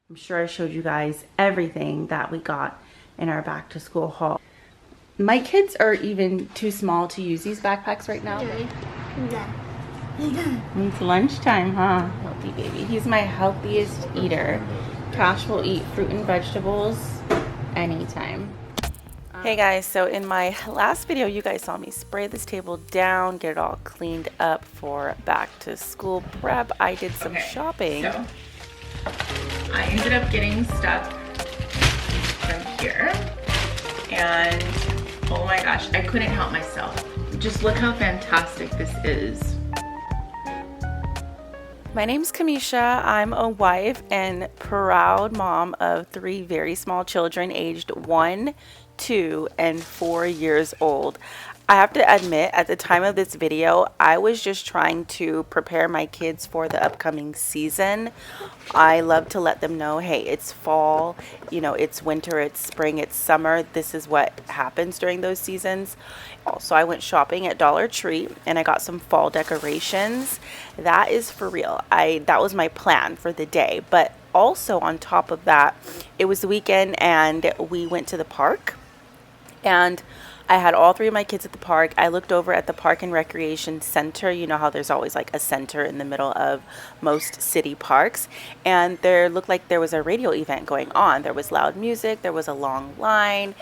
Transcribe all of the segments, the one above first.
I'm sure I showed you guys everything that we got in our back to school haul. My kids are even too small to use these backpacks right now. It's lunchtime, huh? Healthy baby. He's my healthiest eater. Cash will eat fruit and vegetables anytime. Hey guys, so in my last video you guys saw me spray this table down, get it all cleaned up for back to school prep. I did some shopping. So I ended up getting stuff right here, and oh my gosh, I couldn't help myself. Just look how fantastic this is. My name's Camisha. I'm a wife and proud mom of 3 very small children aged 1, 2, and 4 years old. I have to admit, at the time of this video, I was just trying to prepare my kids for the upcoming season. I love to let them know, hey, it's fall, you know, it's winter, it's spring, it's summer. This is what happens during those seasons. Also, I went shopping at Dollar Tree and I got some fall decorations. That is for real. That was my plan for the day. But also on top of that, it was the weekend and we went to the park. And I had all 3 of my kids at the park. I looked over at the Park and Recreation Center. You know how there's always like a center in the middle of most city parks. And there looked like there was a radio event going on. There was loud music. There was a long line.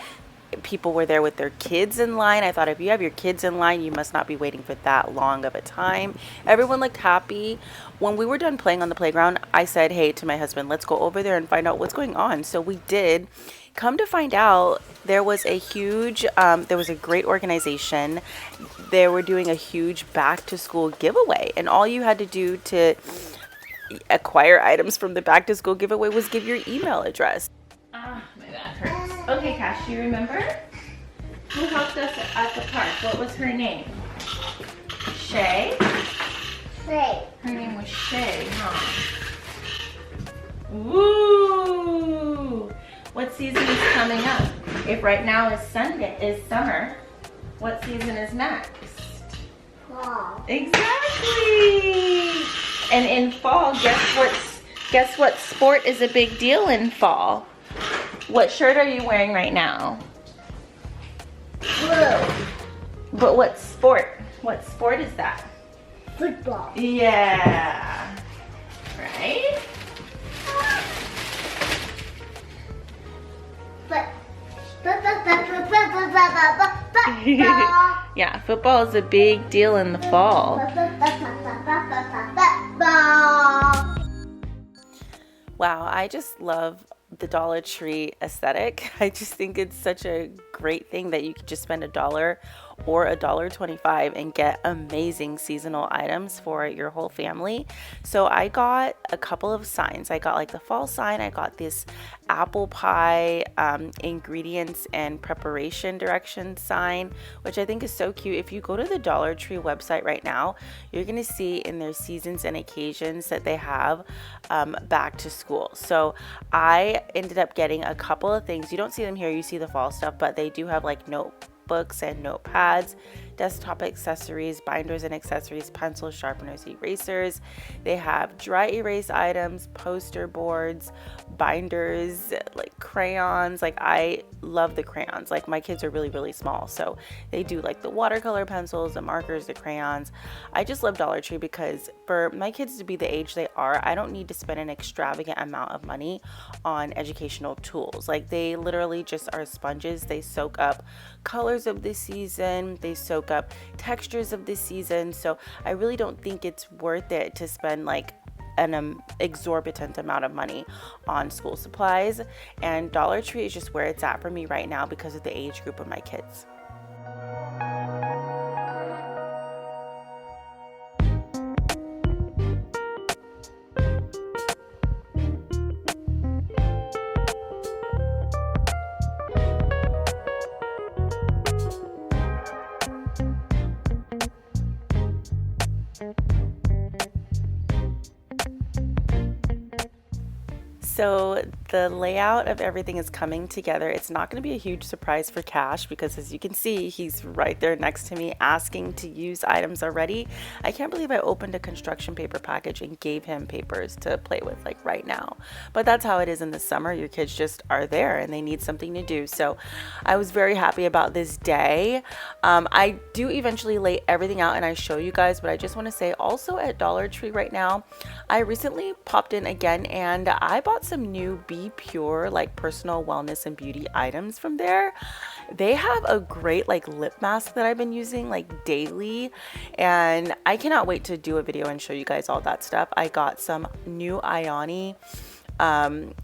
People were there with their kids in line. I thought if you have your kids in line, you must not be waiting for that long of a time. Everyone looked happy. When we were done playing on the playground, I said, hey, to my husband, let's go over there and find out what's going on. So we did. Come to find out, there was a huge, there was a great organization. They were doing a huge back to school giveaway. And all you had to do to acquire items from the back to school giveaway was give your email address. Ah, my back hurts. Okay, Cash, do you remember? Who helped us at the park? What was her name? Shay? Shay. Her name was Shay, huh? Ooh! What season is coming up? If right now is summer, what season is next? Fall. Exactly! And in fall, guess what sport is a big deal in fall? What shirt are you wearing right now? Blue. But what sport? What sport is that? Football. Yeah. Right? Yeah, football is a big deal in the fall. Wow, I just love the Dollar Tree aesthetic. I just think it's such a great thing that you could just spend $1 or $1.25 and get amazing seasonal items for your whole family. So I got a couple of signs. I got like the fall sign. I got this apple pie ingredients and preparation directions sign, which I think is so cute. If you go to the Dollar Tree website right now, you're going to see in their seasons and occasions that they have back to school. So I ended up getting a couple of things. You don't see them here, you see the fall stuff, but they do have like notebooks and notepads, desktop accessories, binders and accessories, pencils, sharpeners, erasers. They have dry erase items, poster boards, binders, like crayons. Like I love the crayons. Like my kids are really, really small, so they do like the watercolor pencils, the markers, the crayons. I just love Dollar Tree because for my kids to be the age they are, I don't need to spend an extravagant amount of money on educational tools. Like they literally just are sponges. They soak up colors of the season, they soak up textures of the season. So I really don't think it's worth it to spend like an exorbitant amount of money on school supplies, and Dollar Tree is just where it's at for me right now because of the age group of my kids. So The layout of everything is coming together. It's not going to be a huge surprise for Cash because, as you can see, he's right there next to me asking to use items already. I can't believe I opened a construction paper package and gave him papers to play with like right now. But that's how it is in the summer. Your kids just are there and they need something to do. So I was very happy about this day. I do eventually lay everything out and I show you guys, but I just want to say also at Dollar Tree right now, I recently popped in again and I bought some new Be Pure like personal wellness and beauty items from there. They have a great like lip mask that I've been using like daily, and I cannot wait to do a video and show you guys all that stuff. I got some new Ioni.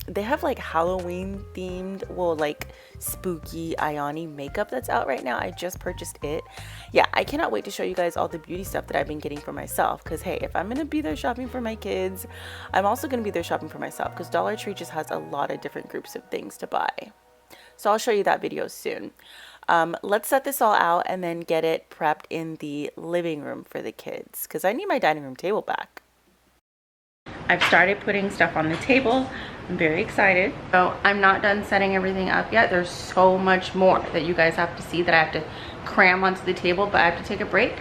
They have like Halloween themed, well, like spooky Ioni makeup that's out right now. I just purchased it. Yeah, I cannot wait to show you guys all the beauty stuff that I've been getting for myself, because hey, if I'm gonna be there shopping for my kids, I'm also gonna be there shopping for myself, because Dollar Tree just has a lot of different groups of things to buy. So I'll show you that video soon. Let's set this all out and then get it prepped in the living room for the kids, because I need my dining room table back. I've started putting stuff on the table. I'm very excited. So I'm not done setting everything up yet. There's so much more that you guys have to see that I have to cram onto the table, but I have to take a break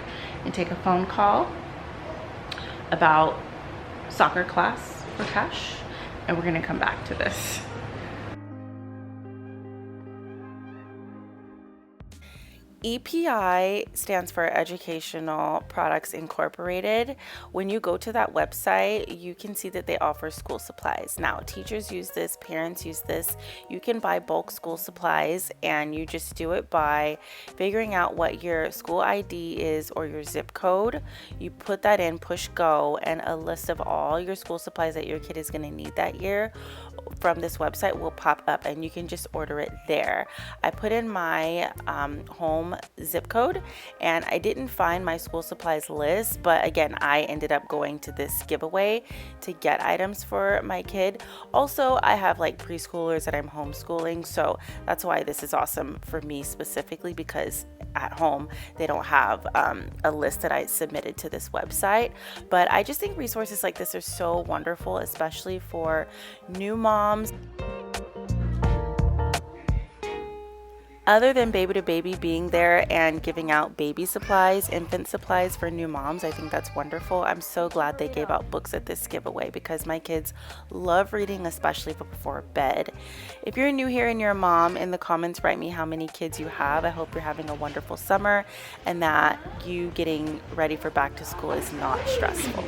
and take a phone call about soccer class for Cash, and we're gonna come back to this. EPI stands for Educational Products Incorporated. When you go to that website, you can see that they offer school supplies. Now, teachers use this, parents use this. You can buy bulk school supplies, and you just do it by figuring out what your school ID is or your zip code. You put that in, push go, and a list of all your school supplies that your kid is going to need that year from this website will pop up, and you can just order it there. I put in my home zip code and I didn't find my school supplies list, but again, I ended up going to this giveaway to get items for my kid. Also, I have like preschoolers that I'm homeschooling, so that's why this is awesome for me specifically, because at home they don't have a list that I submitted to this website. But I just think resources like this are so wonderful, especially for new moms. Other than Baby to Baby being there and giving out baby supplies, infant supplies for new moms, I think that's wonderful. I'm so glad they gave out books at this giveaway because my kids love reading, especially before bed. If you're new here and you're a mom, in the comments write me how many kids you have. I hope you're having a wonderful summer and that you getting ready for back to school is not stressful.